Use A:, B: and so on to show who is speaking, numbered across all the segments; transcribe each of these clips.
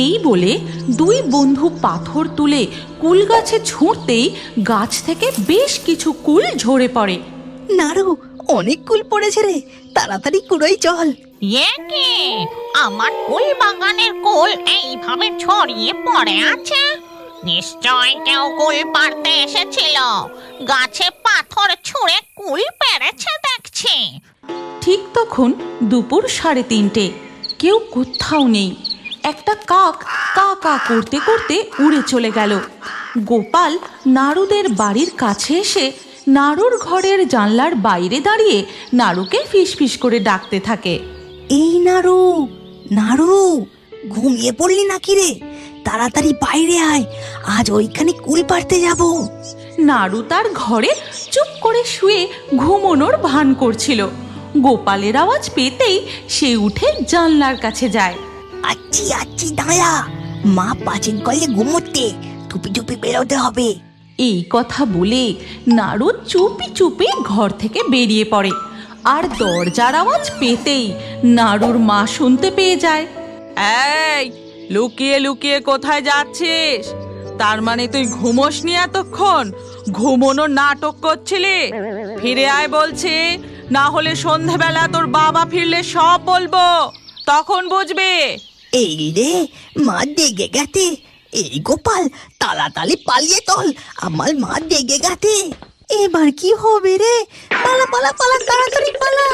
A: এই বলে দুই বন্ধু পাথর তুলে কুল গাছে ছুঁড়তেই গাছ থেকে বেশ কিছু কুল ঝরে পড়ে।
B: নাড়ু, অনেক কুল পড়েছে রে, তাড়াতাড়ি কুড়োই চল।
C: একে আমার কুল বাগানের কুল এইভাবে ছড়িয়ে পড়ে আছে, নিশ্চয় কেউ কুল পাড়তে এসেছিল, গাছে পাথর ছুঁড়ে কুল পেরেছে দেখছি।
A: ঠিক তখন দুপুর 3:30। কেউ কোথাও নেই। একটা কাক কা কা করতে করতে উড়ে চলে গেল। গোপাল নাড়ুদের বাড়ির কাছে এসে নাড়ুর ঘরের জানলার বাইরে দাঁড়িয়ে নাড়ুকে ফিসফিস করে ডাকতে থাকে।
B: এই নাড়ু, নাড়ু, ঘুমিয়ে পড়লি নাকি রে? তাড়াতাড়ি বাইরে আয়, আজ ওইখানে কুল পাড়তে যাব।
A: নাড়ু তার ঘরে চুপ করে শুয়ে ঘুমোনোর ভান করছিল। গোপালের আওয়াজ পেতেই সে উঠে জানলার কাছে যায়।
B: আচ্ছি আচ্ছি, দাঁড়া, মা পাঁচিল করলে ঘুমোতে, টুপি টুপি বেরোতে হবে।
A: এই কথা বলে নাড়ু চুপি চুপি ঘর থেকে বেরিয়ে পড়ে। আর দরজার আওয়াজ পেতেই নাড়ুর মা শুনতে পেয়ে যায়। এই, লুকিয়ে লুকিয়ে কোথায় যাচ্ছিস? তার মানে তুই ঘুমোসনি এতক্ষণ, ঘুমোনোর নাটক করছিলি? ফিরে আয় বলছি, না হলে সন্ধেবেলা তোর বাবা ফিরলে সব বলবো, তখন বুঝবি।
B: এই রে, মা ডেকে গেছে। এই গোপাল, তাড়াতাড়ি পালিয়ে চল, আমার মা ডেকে গেছে। এবার কি হবে রে? পালা পালা পালা, তাড়াতাড়ি পালা।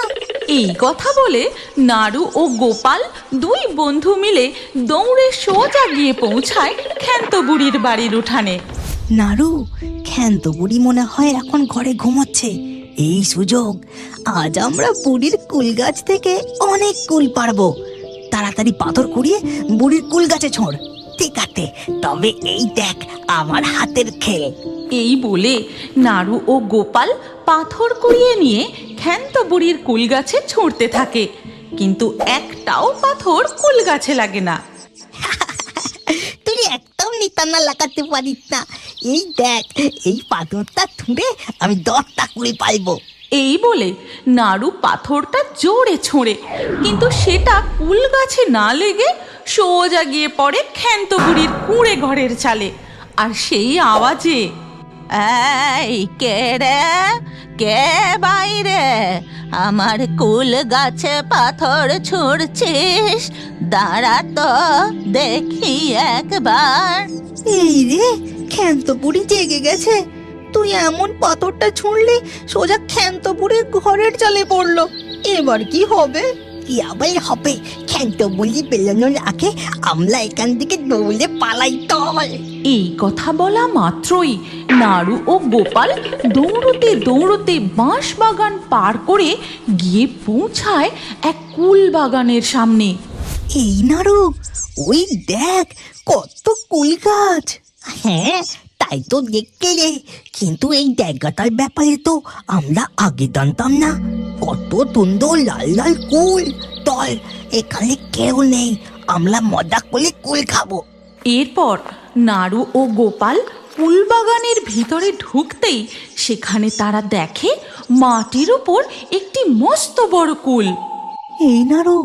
A: এই কথা বলে নাড়ু ও গোপাল দুই বন্ধু মিলে দৌড়ে সোজা গিয়ে পৌঁছায় ক্ষান্ত বুড়ির বাড়ির উঠানে।
B: নাড়ু, ক্ষান্ত বুড়ি মনে হয় এখন ঘরে ঘুমোচ্ছে। এই সুযোগ, আজ আমরা বুড়ির কুল গাছ থেকে অনেক কুল পারবো। তাড়াতাড়ি পাথর কুড়িয়ে বুড়ির কুল গাছে ছোঁড়। ঠিক আছে, তবে এই দেখ আমার হাতের খেল।
A: এই বলে নাড়ু ও গোপাল পাথর কুড়িয়ে নিয়ে ক্ষান্ত বুড়ির কুল গাছে ছুঁড়তে থাকে, কিন্তু একটাও পাথর কুল গাছে লাগে না।
B: তুই একদম নিতানা লাগাতে পারিস না। এই দেখ, এই পাথরটা ছুঁড়ে আমি 10টা কুল পাইবো।
A: এই বলে নাড়ু পাথরটা জোরে ছোঁড়ে, কিন্তু সেটা কুল গাছে না লেগে সোজা গিয়ে পড়ে ক্ষান্ত বুড়ির কুঁড়ে ঘরের চালে। আর সেই আওয়াজে, এই কে রে, কে বাইরে? আমার কুল গাছে পাথর ছুঁড়ছিস? দাঁড়া তো দেখি একবার।
B: এই রে, ক্ষান্ত বুড়ি জেগে গেছে। তুই এমন পাথরটা ছুঁড়লি সোজা ক্ষান্ত বুড়ির ঘরের চালে পড়লো। এবার কি হবে? কি আবার হবে? ক্ষান্ত বুড়ি বেরোনোর আগে আমরা এখান থেকে দৌড়ে পালাই চল।
A: এই কথা বলা মাত্রই নাড়ু ও গোপাল দৌড়তে দৌড়তে বাঁশ বাগান পার করে গিয়ে পৌঁছায় এক কুল বাগানের সামনে।
B: এই নাড়ু, ওই দেখ কত কুল গাছ। হ্যাঁ, তাই তো দেখতে রে, কিন্তু এই জায়গাটার ব্যাপারে তো আমরা আগে জানতাম না। কত সুন্দর লাল লাল কুল। চল, এখানে কেউ নেই, আমরা মজা করে কুল খাবো।
A: এরপর নাড়ু ও গোপাল কুল বাগানের ভিতরে ঢুকতেই সেখানে তারা দেখে মাটির উপর একটি মস্ত বড় কুল।
B: এই নাড়ু,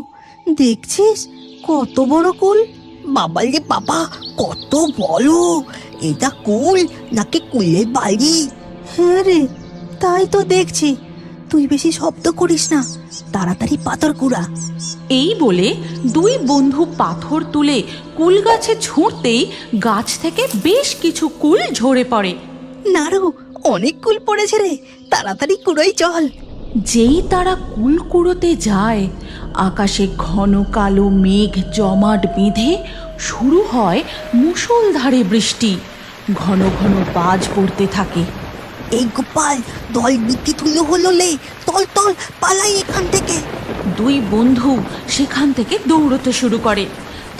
B: দেখছিস কত বড় কুল? বাবা রে বাবা, কত বড়! এটা কুল নাকি কুলের বাড়ি? হ্যাঁ রে, তাই তো দেখছি। তুই বেশি শব্দ করিস না, তাড়াতাড়ি পাথর কুড়া।
A: এই বলে দুই বন্ধু পাথর তুলে কুল গাছে ছুঁড়তেই গাছ থেকে বেশ কিছু কুল ঝরে পড়ে।
B: নাড়ু, অনেক কুল পড়েছে রে, তাড়াতাড়ি কুড়োই চল।
A: যেই তারা কুল কুড়োতে যায়, আকাশে ঘন কালো মেঘ জমাট বেঁধে শুরু হয় মুষলধারে বৃষ্টি। ঘন ঘন বাজ পড়তে থাকে।
B: এই গোপাল, দল বিক্রি তুলে হলো লে, তল তল পালাই এখান থেকে।
A: দুই বন্ধু সেখান থেকে দৌড়তে শুরু করে।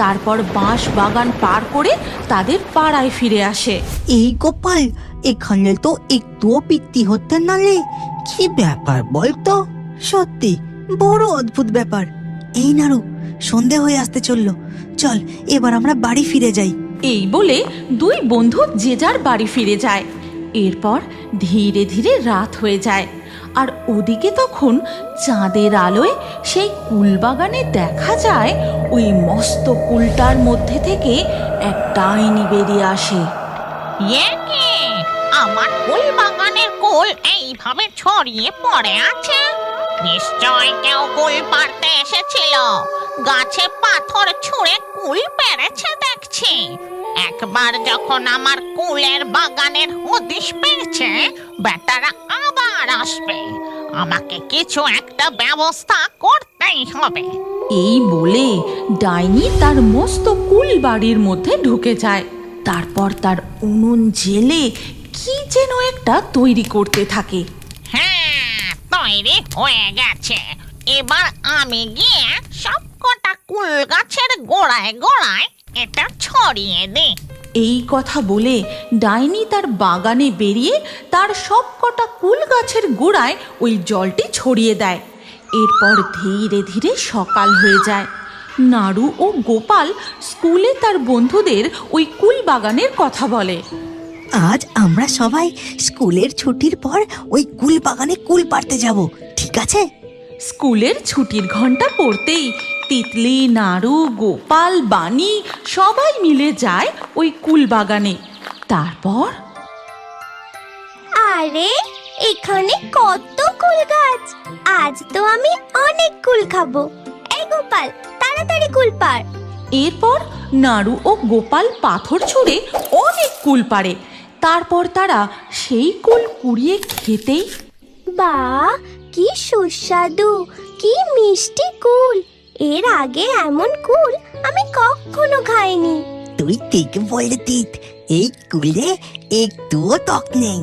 A: তারপর বাঁশ বাগান পার করে তাদের পাড়ায় ফিরে আসে।
B: এই গোপাল, এখানে তো একটুও পিত্তি হচ্ছে না রে। কি ব্যাপার বলতো? সত্যি বড় অদ্ভুত ব্যাপার। এই নাড়ু, সন্ধে হয়ে আসতে চললো, চল এবার আমরা বাড়ি ফিরে যাই।
A: এই বলে দুই বন্ধু যে যার বাড়ি ফিরে যায়। এরপর ধীরে ধীরে রাত হয়ে যায় আর ওদিকে তখন চাঁদের আলোয় সেই কুলবাগানে দেখা যায় ওই মস্ত কুলটার মধ্যে থেকে এক ডাইনি বেরিয়ে আসে।
C: এ কি, আমার কুল বাগানের কুল এইভাবে ছড়িয়ে পড়ে আছে? নিশ্চয় কেউ কুল পাড়তে এসেছিল, গাছে পাথর ছুঁড়ে কুল পেরেছে দেখছি। একবার যখন আমার কুলের বাগানের হদিশ পেয়েছে, বেটারা আবার আসবে। আমাকে কিছু একটা ব্যবস্থা করতেই হবে।
A: এই বলে ডাইনি তার মস্ত কুল বাড়ির মধ্যে ঢুকে যায়। তারপর তার উনুন জেলে কি যেন একটা তৈরি করতে থাকে।
C: হ্যাঁ, তৈরি হয়ে গেছে। এবার আমি গিয়ে সব কটা কুল গাছের গোড়ায় গোড়ায় এটা ছড়িয়ে দিই।
A: এই কথা বলে ডাইনি তার বাগানে বেরিয়ে তার সব কটা কুল গাছের গোড়ায় ওই জলটি ছড়িয়ে দেয়। এরপর ধীরে ধীরে সকাল হয়ে যায়। নাড়ু ও গোপাল স্কুলে তার বন্ধুদের ওই কুল বাগানের কথা বলে।
B: আজ আমরা সবাই স্কুলের ছুটির পর ওই কুল বাগানে কুল পাড়তে যাব, ঠিক আছে?
A: স্কুলের ছুটির ঘন্টা পড়তেই তিতলি, নাড়ু, গোপাল, বানি সবাই মিলে যায় ওই কুল বাগানে। তারপর
D: আরে এখানে কত কুল গাছ! আজ তো আমি অনেক কুল খাবো। এই গোপাল, তাড়াতাড়ি কুল পাড়।
A: এরপর নাড়ু ও গোপাল পাথর ছুঁড়ে অনেক কুল পাড়ে। তারপর তারা সেই কুল কুড়িয়ে খেতেই
D: বাহ, কি সুস্বাদু, কি মিষ্টি কুল! এর আগে এমন কুল আমি কখনো খাইনি।
B: তুই ঠিক বললি তিত, এই কুলে একটুও টক নেই।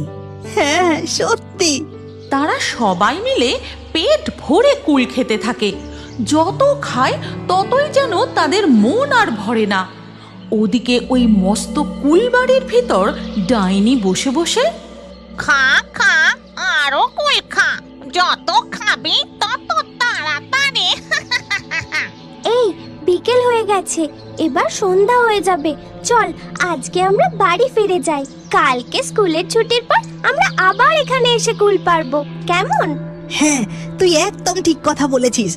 B: হ্যাঁ, সত্যি।
A: তারা সবাই মিলে পেট ভরে কুল খেতে থাকে। যত খায় ততই যেন তাদের মন আর ভরে না। ওদিকে ওই মস্ত কুলবাড়ির ভিতর ডাইনি বসে বসে
C: খা খা, আরো কুল খা। যত খাবি তত তাড়াতাড়ি।
D: এই বিকেল হয়ে গেছে, এবার সন্ধ্যা হয়ে যাবে। চল আজকে আমরা বাড়ি ফিরে যাই। কালকে স্কুলের ছুটির পর আমরা আবার এখানে এসে কুল পারবো, কেমন?
B: হ্যাঁ, তুই একদম ঠিক কথা বলেছিস।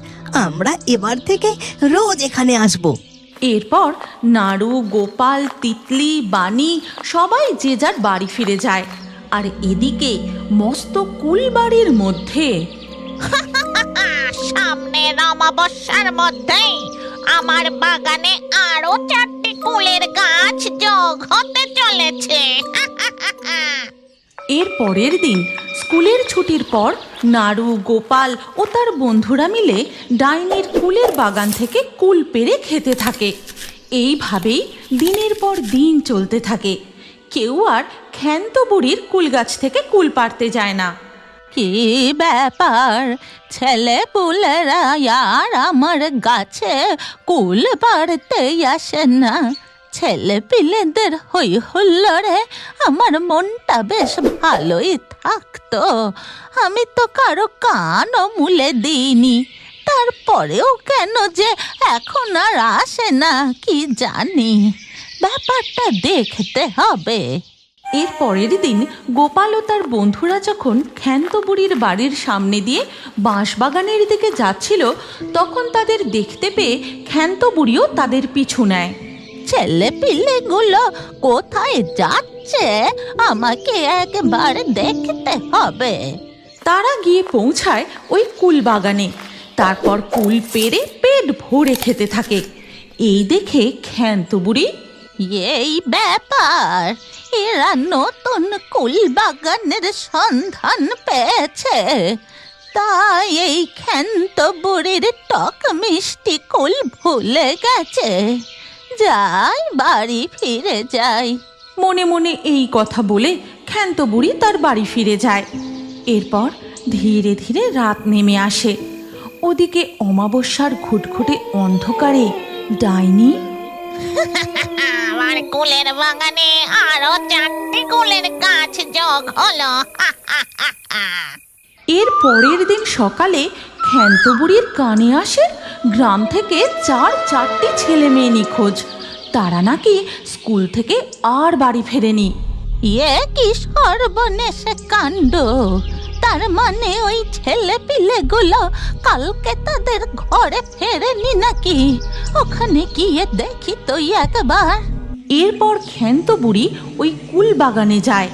B: আমরা এবার থেকে রোজ এখানে আসবো।
A: এরপর নাড়ু, গোপাল, তিতলি, বানি সবাই যে যার বাড়ি ফিরে যায়। আর এদিকে মস্ত কুলবাড়ির মধ্যে
C: সামনের অমাবস্যার মধ্যেই আমার বাগানে আরো 4টি কুলের গাছ যোগ হতে চলেছে।
A: এর পরের দিন স্কুলের ছুটির পর নাড়ু, গোপাল ও তার বন্ধুরা মিলে ডাইনির কুলের বাগান থেকে কুল পেড়ে খেতে থাকে। এইভাবেই দিনের পর দিন চলতে থাকে। কেউ আর ক্ষান্ত বুড়ির কুল গাছ থেকে কুল পাড়তে যায় না। কি ব্যাপার, ছেলে পুলেরা আর আমার গাছে কুল পাড়তে আসে না? ছেলে পিলেদের হই হুল্লোড়ে আমার মনটা বেশ ভালোই থাকতো। আমি তো কারো কানও মুলে দিইনি, তারপরেও কেন যে এখন আর আসে না কি জানি। ব্যাপারটা দেখতে হবে। এর পরের দিন গোপাল ও তার বন্ধুরা যখন ক্ষান্ত বুড়ির বাড়ির সামনে দিয়ে বাঁশবাগানের দিকে যাচ্ছিল, তখন তাদের দেখতে পেয়ে ক্ষান্ত বুড়িও তাদের পিছু নেয়। ছেলে পিলেগুলো কোথায় যাচ্ছে আমাকে একবার দেখতে হবে। তারা গিয়ে পৌঁছায় ওই কুল বাগানে। তারপর কুল পেড়ে পেট ভরে খেতে থাকে। এই দেখে ক্ষান্ত বুড়ি, এই ব্যাপার, এরা নতুন কুল বাগানের সন্ধান পেয়েছে, তাই এই ক্ষান্ত বুড়ির টক মিষ্টি কুল ভুলে গেছে। যাই, বাড়ি ফিরে যাই। মনে মনে এই কথা বলে ক্ষান্ত বুড়ি তার বাড়ি ফিরে যায়। এরপর ধীরে ধীরে রাত নেমে আসে। ওদিকে অমাবস্যার ঘুটঘুটে অন্ধকারে ডাইনি
C: আমার কুলের বাগানে আরো 4টি কুলের গাছ যোগ হলো।
A: এর পরের দিন সকালে ক্ষান্ত বুড়ির কানে আসে গ্রাম থেকে 4টি ছেলে মেয়ে নিখোঁজ। তারা নাকি স্কুল থেকে আর বাড়ি ফেরেনি। এ কি সর্বনেশে কাণ্ড! তার মানে ওই ছেলে পিলেগুলো কালকে তাদের ঘরে ফেরেনি নাকি? ওখানে গিয়ে দেখি তো একবার। এরপর ক্ষান্ত বুড়ি ওই কুল বাগানে যায়।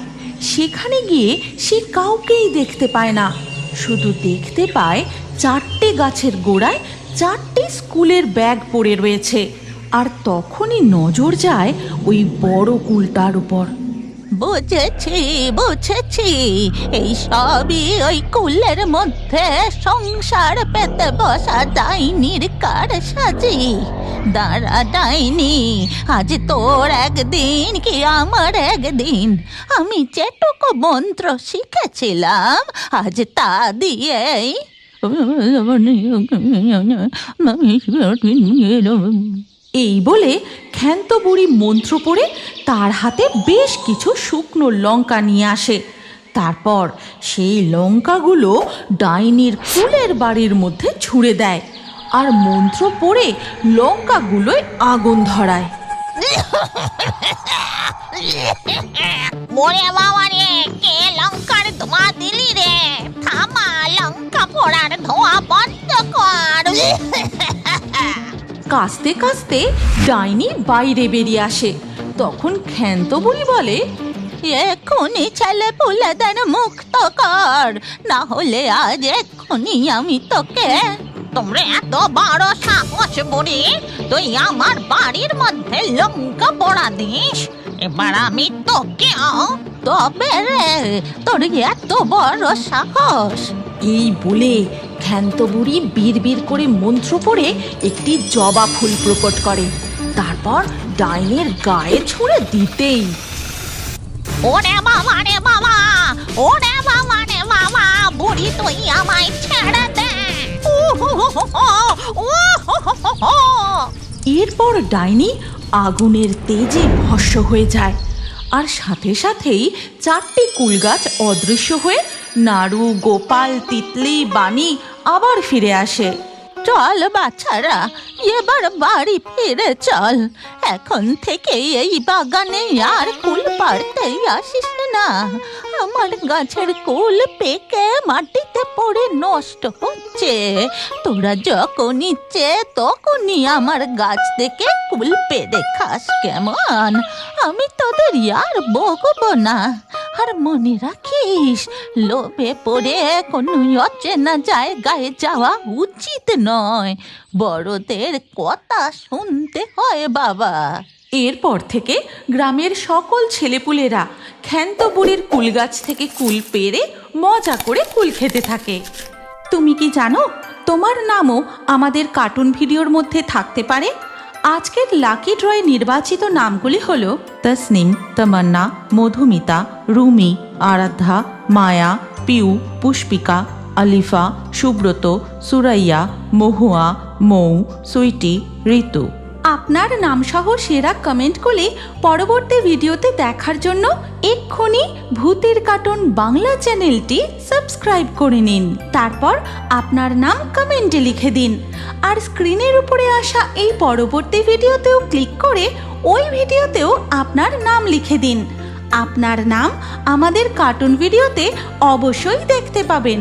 A: সেখানে গিয়ে সে কাউকেই দেখতে পায় না, শুধু দেখতে পায় 4টে গাছের গোড়ায় 4টে স্কুলের ব্যাগ পড়ে রয়েছে। আর তখনই নজর যায় ওই বড় কুলটার উপর। বুঝেছি বুঝেছি, এই সবই ওই কুলের মধ্যে সংসার পেতে বসা ডাইনির কারসাজি। দাঁড়া ডাইনি, আজ তোর একদিন কি আমার একদিন। আমি যেটুকু মন্ত্র শিখেছিলাম আজ তা দিয়েই। এই বলে ক্ষান্ত বুড়ি মন্ত্র পড়ে তার হাতে বেশ কিছু শুকনো লঙ্কা নিয়ে আসে। তারপর সেই লঙ্কাগুলো ডাইনির কুলের বাড়ির মধ্যে ছুঁড়ে দেয় আর মন্ত্র পড়ে লঙ্কাগুলোয় আগুন ধরায়।
C: ওরে বাবা রে, কে লঙ্কার ধোঁয়া দিলি রে? থামা, লঙ্কা পোড়ার ধোঁয়া বন্ধ কর।
A: কাস্তে কাস্তে ডাইনি বাইরে বেরিয়ে আসে। তখন ক্ষান্ত বুড়ি বলে, এক্ষুনি ছেলে পুলেদের মুক্ত কর, না হলে আজ এক্ষুনি আমি তোকে।
C: তোমরা এত বড় সাহস বুড়ি, তুই আমার বাড়ির মধ্যে লঙ্কা পোড়া দিস? এবার আমি তোকে।
A: তবে রে, তোর এত বড় সাহস? এই বলে ক্ষান্ত বুড়ি বীর করে মন্ত্র পড়ে একটি জবা ফুল প্রকট করে। তারপর ডাইনের গায়ে ছুঁড়ে দিতেই
C: ওরে বাবা রে বাবা, ওরে বাবা রে বাবা, বুড়ি তুই আমায় ছেড়ে দে।
A: এরপর ডাইনি আগুনের তেজে ভস্ম হয়ে যায়। আর সাথে সাথেই 4টে কুল গাছ অদৃশ্য হয়ে নাড়ু, গোপাল, তিতলি, বানি আবার ফিরে আসে। চল বাচ্চারা, এবার বাড়ি ফিরে চল। এখন থেকে এই বাগানে আর কুল পাড়তেই আসিস না। আমার গাছের কুল পেকে মাটিতে পড়ে নষ্ট হচ্ছে। তোরা যখন ইচ্ছে তখনই আমার গাছ থেকে কুল পেড়ে খাস, কেমন? আমি তোদের আর বকবো না। আর মনে রাখিস, লোভে পড়ে কোনো অচেনা জায়গায় যাওয়া উচিত নয়। বড়দের কথা শুনতে হয় বাবা। এরপর থেকে গ্রামের সকল ছেলেপুলেরা ক্ষান্ত বুড়ির কুল গাছ থেকে কুল পেড়ে মজা করে কুল খেতে থাকে। তুমি কি জানো, তোমার নামও আমাদের কার্টুন ভিডিওর মধ্যে থাকতে পারে? আজকের লাকি ড্রয়ে নির্বাচিত নামগুলি হলো তসনিম, তমন্না, মধুমিতা, রুমি, আরাধ্যা, মায়া, পিউ, পুষ্পিকা, আলিফা, সুব্রত, সুরাইয়া, মহুয়া, মৌ, সুইটি, ঋতু। আপনার নামসহ সেরা কমেন্ট করে পরবর্তী ভিডিওতে দেখার জন্য এক্ষুনি ভূতের কার্টুন বাংলা চ্যানেলটি সাবস্ক্রাইব করে নিন। তারপর আপনার নাম কমেন্টে লিখে দিন। আর স্ক্রিনের উপরে আসা এই পরবর্তী ভিডিওতেও ক্লিক করে ওই ভিডিওতেও আপনার নাম লিখে দিন। আপনার নাম আমাদের কার্টুন ভিডিওতে অবশ্যই দেখতে পাবেন।